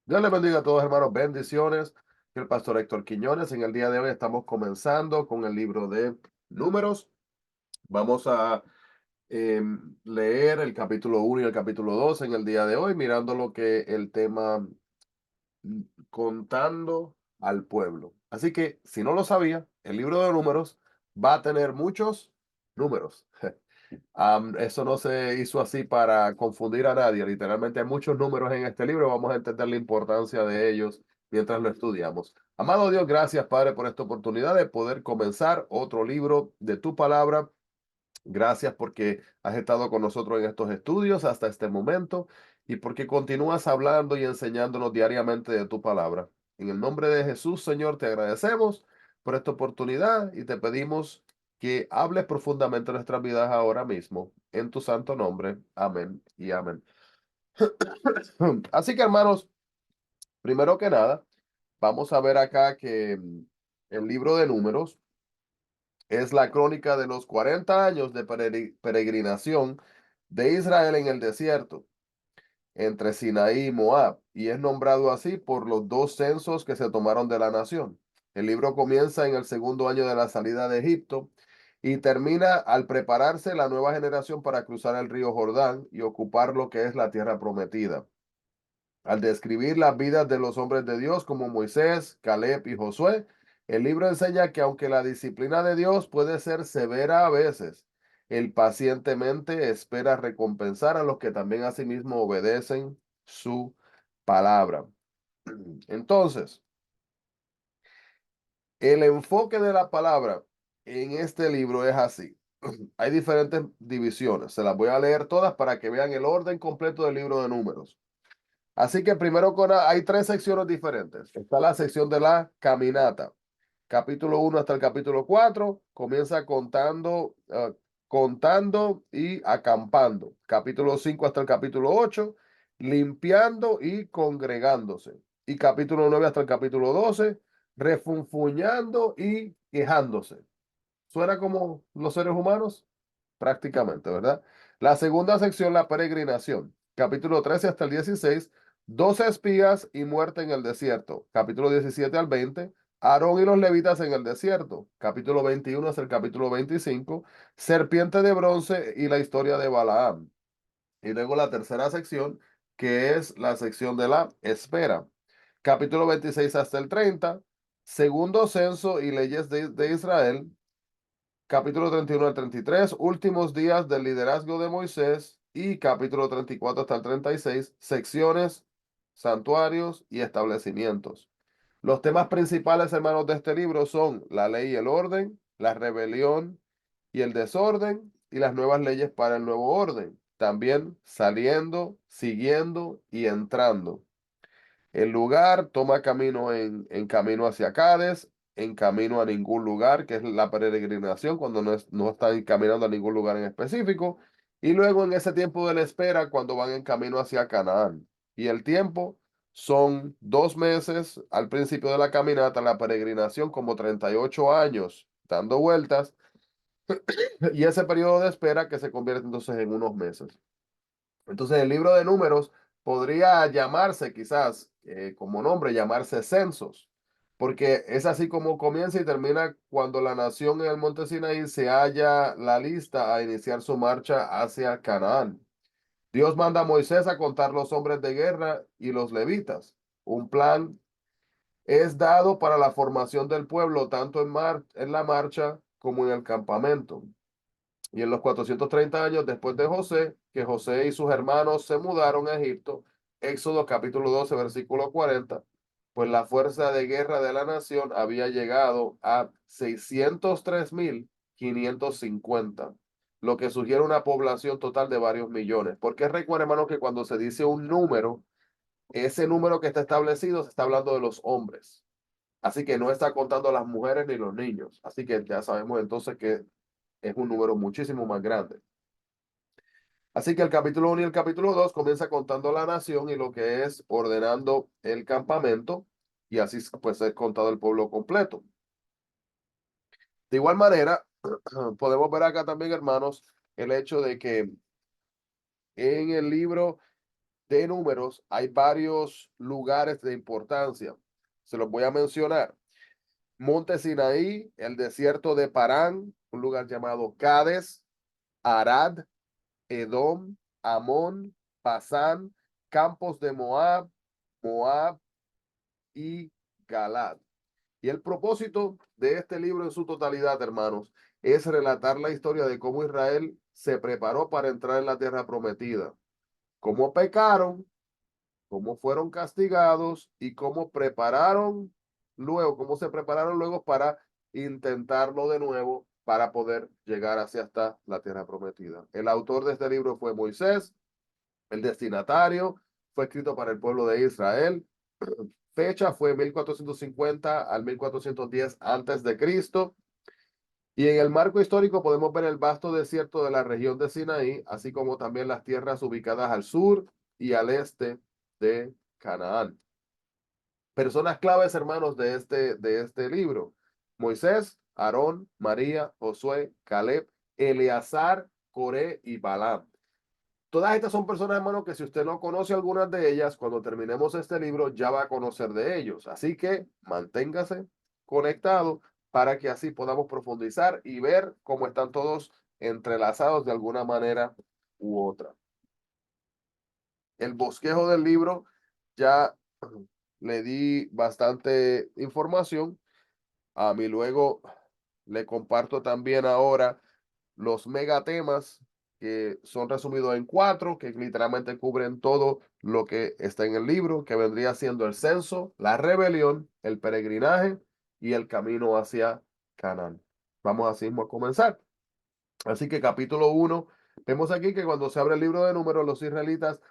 Dios les bendiga a todos, hermanos. Bendiciones. El pastor Héctor Quiñones. En el día de hoy estamos comenzando con el libro de Números. Vamos a leer el capítulo 1 y el capítulo 2 en el día de hoy, mirando lo que el tema mm, contando al pueblo. Así que, si no lo sabía, el libro de Números va a tener muchos números. Eso no se hizo así para confundir a nadie. Literalmente hay muchos números en este libro. Vamos a entender la importancia de ellos mientras lo estudiamos. Amado Dios, gracias, Padre, por esta oportunidad de poder comenzar otro libro de tu palabra. Gracias porque has estado con nosotros en estos estudios hasta este momento y porque continúas hablando y enseñándonos diariamente de tu palabra. En el nombre de Jesús, Señor, te agradecemos por esta oportunidad y te pedimos que hables profundamente en nuestras vidas ahora mismo. En tu santo nombre. Amén y amén. Así que, hermanos, primero que nada, vamos a ver acá que el libro de Números es la crónica de los 40 años de peregrinación de Israel en el desierto, entre Sinaí y Moab, y es nombrado así por los dos censos que se tomaron de la nación. El libro comienza en el segundo año de la salida de Egipto y termina al prepararse la nueva generación para cruzar el río Jordán y ocupar lo que es la tierra prometida. Al describir las vidas de los hombres de Dios como Moisés, Caleb y Josué, el libro enseña que aunque la disciplina de Dios puede ser severa a veces, él pacientemente espera recompensar a los que también asimismo obedecen su palabra. Entonces, el enfoque de la palabra en este libro es así. Hay diferentes divisiones. Se las voy a leer todas para que vean el orden completo del libro de Números. Así que primero hay tres secciones diferentes. Está la sección de la caminata. Capítulo 1 hasta el capítulo 4 comienza contando y acampando. Capítulo 5 hasta el capítulo 8 limpiando y congregándose. Y capítulo 9 hasta el capítulo 12 refunfuñando y quejándose. ¿Suena como los seres humanos? Prácticamente, ¿verdad? La segunda sección, la peregrinación. Capítulo 13 hasta el 16, 12 espías y muerte en el desierto. Capítulo 17 al 20, Aarón y los levitas en el desierto. Capítulo 21 hasta el capítulo 25, serpiente de bronce y la historia de Balaam. Y luego la tercera sección, que es la sección de la espera. Capítulo 26 hasta el 30, segundo censo y leyes de Israel. Capítulo 31 al 33, últimos días del liderazgo de Moisés. Y capítulo 34 hasta el 36, secciones, santuarios y establecimientos. Los temas principales, hermanos, de este libro son la ley y el orden, la rebelión y el desorden, y las nuevas leyes para el nuevo orden. También saliendo, siguiendo y entrando. El lugar toma camino en camino hacia Cádiz, en camino a ningún lugar, que es la peregrinación, cuando no están caminando a ningún lugar en específico, y luego en ese tiempo de la espera, cuando van en camino hacia Canaán. Y el tiempo son 2 meses al principio de la caminata, la peregrinación como 38 años dando vueltas, y ese periodo de espera que se convierte entonces en unos meses. Entonces, el libro de números podría llamarse quizás, como nombre, llamarse censos, porque es así como comienza y termina cuando la nación en el monte Sinaí se halla la lista a iniciar su marcha hacia Canaán. Dios manda a Moisés a contar los hombres de guerra y los levitas. Un plan es dado para la formación del pueblo, tanto en la marcha como en el campamento. Y en los 430 años después de José, que José y sus hermanos se mudaron a Egipto, Éxodo capítulo 12, versículo 40, pues la fuerza de guerra de la nación había llegado a 603.550, lo que sugiere una población total de varios millones. Porque recuerden, hermanos, que cuando se dice un número, ese número que está establecido se está hablando de los hombres. Así que no está contando a las mujeres ni los niños. Así que ya sabemos entonces que es un número muchísimo más grande. Así que el capítulo 1 y el capítulo 2 comienza contando la nación y lo que es ordenando el campamento, y así pues es contado el pueblo completo. De igual manera, podemos ver acá también, hermanos, el hecho de que en el libro de Números hay varios lugares de importancia. Se los voy a mencionar. Monte Sinaí, el desierto de Parán, un lugar llamado Cades, Arad, Edom, Amón, Pasán, campos de Moab, Moab y Galad. Y el propósito de este libro en su totalidad, hermanos, es relatar la historia de cómo Israel se preparó para entrar en la tierra prometida, cómo pecaron, cómo fueron castigados y cómo se prepararon luego para intentarlo de nuevo para poder llegar hacia hasta la tierra prometida. El autor de este libro fue Moisés, el destinatario fue escrito para el pueblo de Israel. Fecha fue 1450 al 1410 antes de Cristo. Y en el marco histórico podemos ver el vasto desierto de la región de Sinaí, así como también las tierras ubicadas al sur y al este de Canaán. Personas claves, hermanos, de este libro: Moisés, Aarón, María, Josué, Caleb, Eleazar, Coré y Balaam. Todas estas son personas, hermanos, que si usted no conoce algunas de ellas, cuando terminemos este libro ya va a conocer de ellos. Así que manténgase conectado para que así podamos profundizar y ver cómo están todos entrelazados de alguna manera u otra. El bosquejo del libro ya le di bastante información. A mí luego le comparto también ahora los megatemas que son resumidos en 4, que literalmente cubren todo lo que está en el libro, que vendría siendo el censo, la rebelión, el peregrinaje y el camino hacia Canaán. Vamos así mismo a comenzar. Así que capítulo 1, vemos aquí que cuando se abre el libro de Números, los israelitas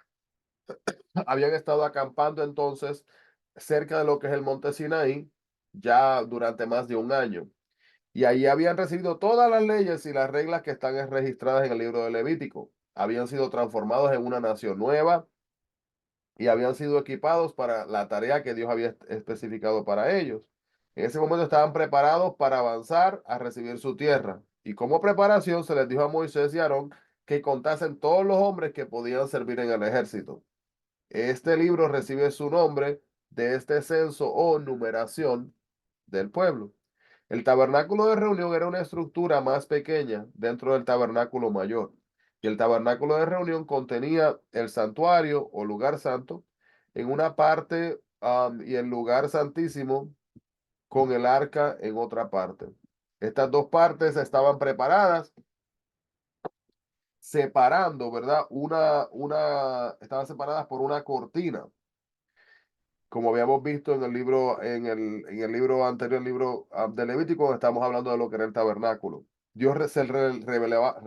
habían estado acampando entonces cerca de lo que es el monte Sinaí ya durante más de un año. Y ahí habían recibido todas las leyes y las reglas que están registradas en el libro de Levítico. Habían sido transformados en una nación nueva y habían sido equipados para la tarea que Dios había especificado para ellos. En ese momento estaban preparados para avanzar a recibir su tierra. Y como preparación se les dijo a Moisés y Aarón que contasen todos los hombres que podían servir en el ejército. Este libro recibe su nombre de este censo o numeración del pueblo. El tabernáculo de reunión era una estructura más pequeña dentro del tabernáculo mayor. Y el tabernáculo de reunión contenía el santuario o lugar santo en una parte, y el lugar santísimo con el arca en otra parte. Estas dos partes estaban preparadas, separando, ¿verdad? Estaban separadas por una cortina, como habíamos visto en el libro, en el libro anterior, el libro de Levítico, estamos hablando de lo que era el tabernáculo. Dios revelaba,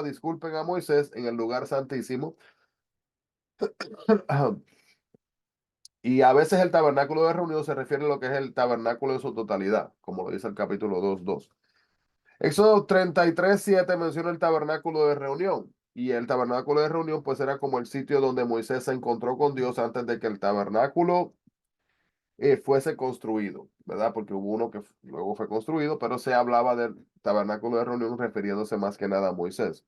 disculpen, a Moisés en el lugar santísimo. Y a veces el tabernáculo de reunión se refiere a lo que es el tabernáculo en su totalidad, como lo dice el capítulo 2:2. Éxodo 33:7 menciona el tabernáculo de reunión. Y el tabernáculo de reunión pues era como el sitio donde Moisés se encontró con Dios antes de que el tabernáculo fuese construido, ¿verdad? Porque hubo uno que luego fue construido, pero se hablaba del tabernáculo de reunión refiriéndose más que nada a Moisés.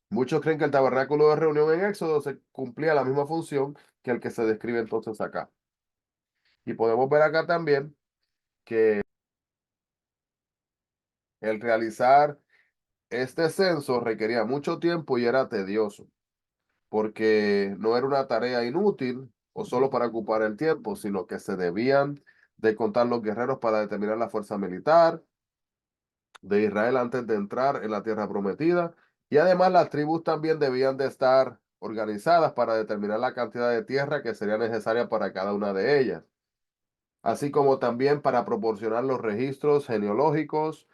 Muchos creen que el tabernáculo de reunión en Éxodo se cumplía la misma función que el que se describe entonces acá. Y podemos ver acá también que el realizar este censo requería mucho tiempo y era tedioso, porque no era una tarea inútil o solo para ocupar el tiempo, sino que se debían de contar los guerreros para determinar la fuerza militar de Israel antes de entrar en la tierra prometida. Y además las tribus también debían de estar organizadas para determinar la cantidad de tierra que sería necesaria para cada una de ellas, así como también para proporcionar los registros genealógicos,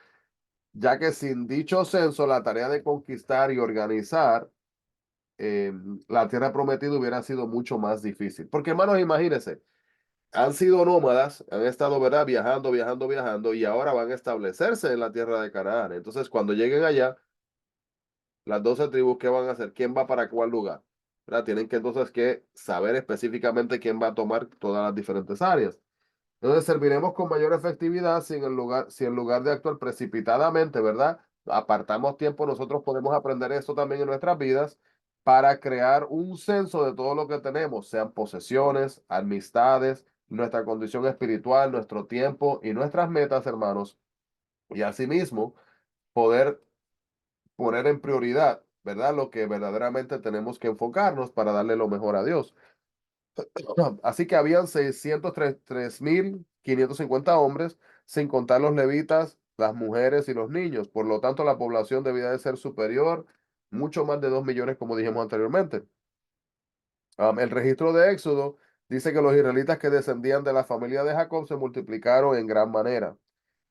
ya que sin dicho censo la tarea de conquistar y organizar la tierra prometida hubiera sido mucho más difícil. Porque, hermanos, imagínense, han sido nómadas, han estado, ¿verdad? Viajando, viajando, viajando, y ahora van a establecerse en la tierra de Canaán. Entonces, cuando lleguen allá, las 12 tribus, ¿qué van a hacer? ¿Quién va para cuál lugar? ¿Verdad? Tienen que entonces que saber específicamente quién va a tomar todas las diferentes áreas. Entonces, serviremos con mayor efectividad si en lugar de actuar precipitadamente, ¿verdad? Apartamos tiempo, nosotros podemos aprender esto también en nuestras vidas para crear un censo de todo lo que tenemos, sean posesiones, amistades, nuestra condición espiritual, nuestro tiempo y nuestras metas, hermanos, y asimismo poder poner en prioridad, ¿verdad? Lo que verdaderamente tenemos que enfocarnos para darle lo mejor a Dios. Así que habían 603.550 hombres, sin contar los levitas, las mujeres y los niños. Por lo tanto, la población debía de ser superior, mucho más de 2 millones, como dijimos anteriormente. El registro de Éxodo dice que los israelitas que descendían de la familia de Jacob se multiplicaron en gran manera,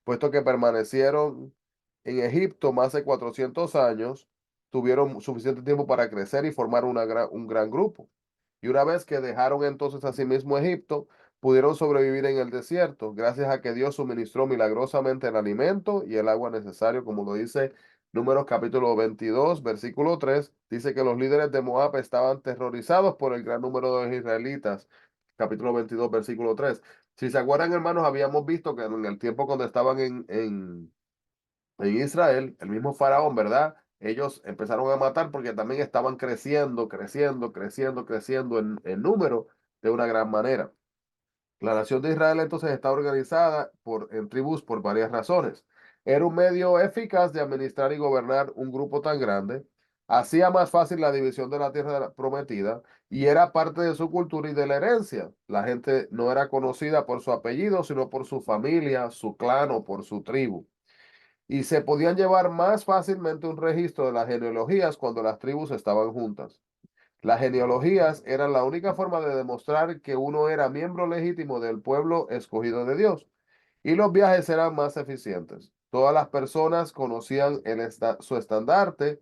puesto que permanecieron en Egipto más de 400 años, tuvieron suficiente tiempo para crecer y formar un gran grupo. Y una vez que dejaron entonces a sí mismo Egipto, pudieron sobrevivir en el desierto, gracias a que Dios suministró milagrosamente el alimento y el agua necesario, como lo dice Números capítulo 22, versículo 3, dice que los líderes de Moab estaban terrorizados por el gran número de israelitas. Capítulo 22, versículo 3. Si se acuerdan, hermanos, habíamos visto que en el tiempo cuando estaban en Israel, el mismo faraón, ¿verdad? Ellos empezaron a matar porque también estaban creciendo en número de una gran manera. La nación de Israel entonces está organizada en tribus por varias razones. Era un medio eficaz de administrar y gobernar un grupo tan grande, hacía más fácil la división de la tierra prometida y era parte de su cultura y de la herencia. La gente no era conocida por su apellido, sino por su familia, su clan o por su tribu. Y se podían llevar más fácilmente un registro de las genealogías cuando las tribus estaban juntas. Las genealogías eran la única forma de demostrar que uno era miembro legítimo del pueblo escogido de Dios, y los viajes eran más eficientes. Todas las personas conocían su estandarte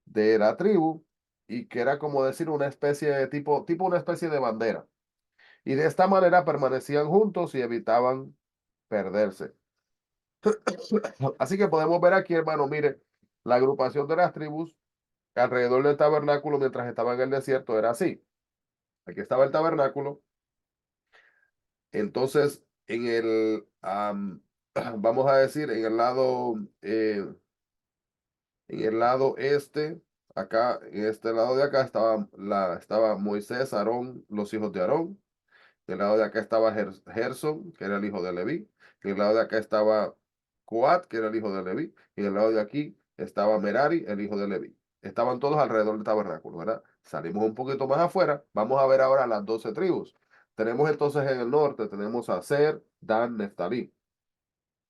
de la tribu y que era como decir una especie de tipo una especie de bandera. Y de esta manera permanecían juntos y evitaban perderse. Así que podemos ver aquí, hermano, mire, la agrupación de las tribus alrededor del tabernáculo mientras estaba en el desierto era así. Aquí estaba el tabernáculo. Entonces, vamos a decir, en el lado este, acá, en este lado de acá estaba Moisés, Aarón, los hijos de Aarón. En el lado de acá estaba Gerson, que era el hijo de Leví. En el lado de acá estaba Coat, que era el hijo de Leví. Y en el lado de aquí estaba Merari, el hijo de Leví. Estaban todos alrededor del tabernáculo, ¿verdad? Salimos un poquito más afuera. Vamos a ver ahora las 12 tribus. Tenemos entonces en el norte, tenemos a Aser, Dan, Neftalí.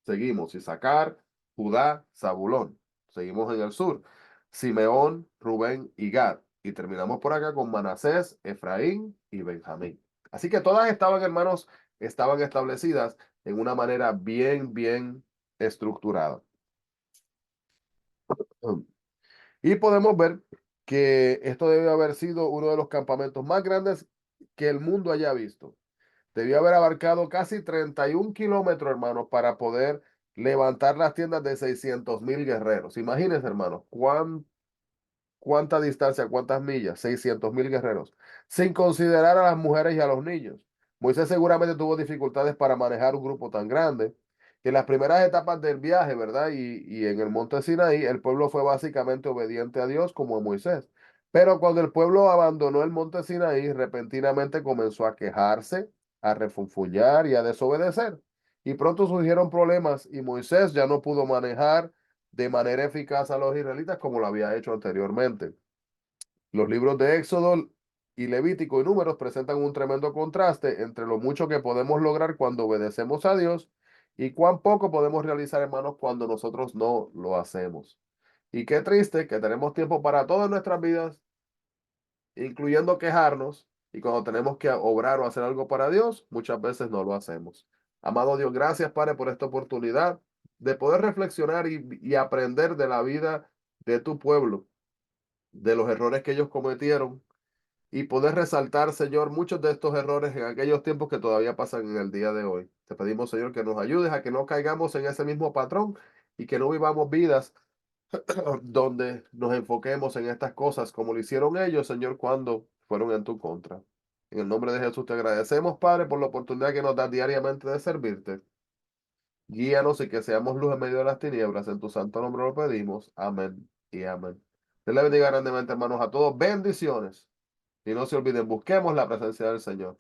Seguimos Isaacar, Judá, Zabulón. Seguimos en el sur, Simeón, Rubén y Gad. Y terminamos por acá con Manasés, Efraín y Benjamín. Así que todas estaban, hermanos, estaban establecidas en una manera bien estructurada. Y podemos ver que esto debe haber sido uno de los campamentos más grandes que el mundo haya visto. Debió haber abarcado casi 31 kilómetros, hermanos, para poder levantar las tiendas de 600.000 guerreros. Imagínense, hermanos, cuánta distancia, cuántas millas, 600.000 guerreros, sin considerar a las mujeres y a los niños. Moisés seguramente tuvo dificultades para manejar un grupo tan grande. En las primeras etapas del viaje, ¿verdad? Y en el monte Sinaí, el pueblo fue básicamente obediente a Dios como a Moisés. Pero cuando el pueblo abandonó el monte Sinaí, repentinamente comenzó a quejarse, a refunfuñar y a desobedecer. Y pronto surgieron problemas y Moisés ya no pudo manejar de manera eficaz a los israelitas como lo había hecho anteriormente. Los libros de Éxodo y Levítico y Números presentan un tremendo contraste entre lo mucho que podemos lograr cuando obedecemos a Dios y cuán poco podemos realizar, hermanos, cuando nosotros no lo hacemos. Y qué triste que tenemos tiempo para todas nuestras vidas, incluyendo quejarnos, y cuando tenemos que obrar o hacer algo para Dios, muchas veces no lo hacemos. Amado Dios, gracias, Padre, por esta oportunidad de poder reflexionar y aprender de la vida de tu pueblo, de los errores que ellos cometieron y poder resaltar, Señor, muchos de estos errores en aquellos tiempos que todavía pasan en el día de hoy. Te pedimos, Señor, que nos ayudes a que no caigamos en ese mismo patrón y que no vivamos vidas donde nos enfoquemos en estas cosas como lo hicieron ellos, Señor, cuando fueron en tu contra. En el nombre de Jesús te agradecemos, Padre, por la oportunidad que nos das diariamente de servirte. Guíanos y que seamos luz en medio de las tinieblas. En tu santo nombre lo pedimos. Amén y amén. Dios le bendiga grandemente, hermanos, a todos. Bendiciones. Y no se olviden, busquemos la presencia del Señor.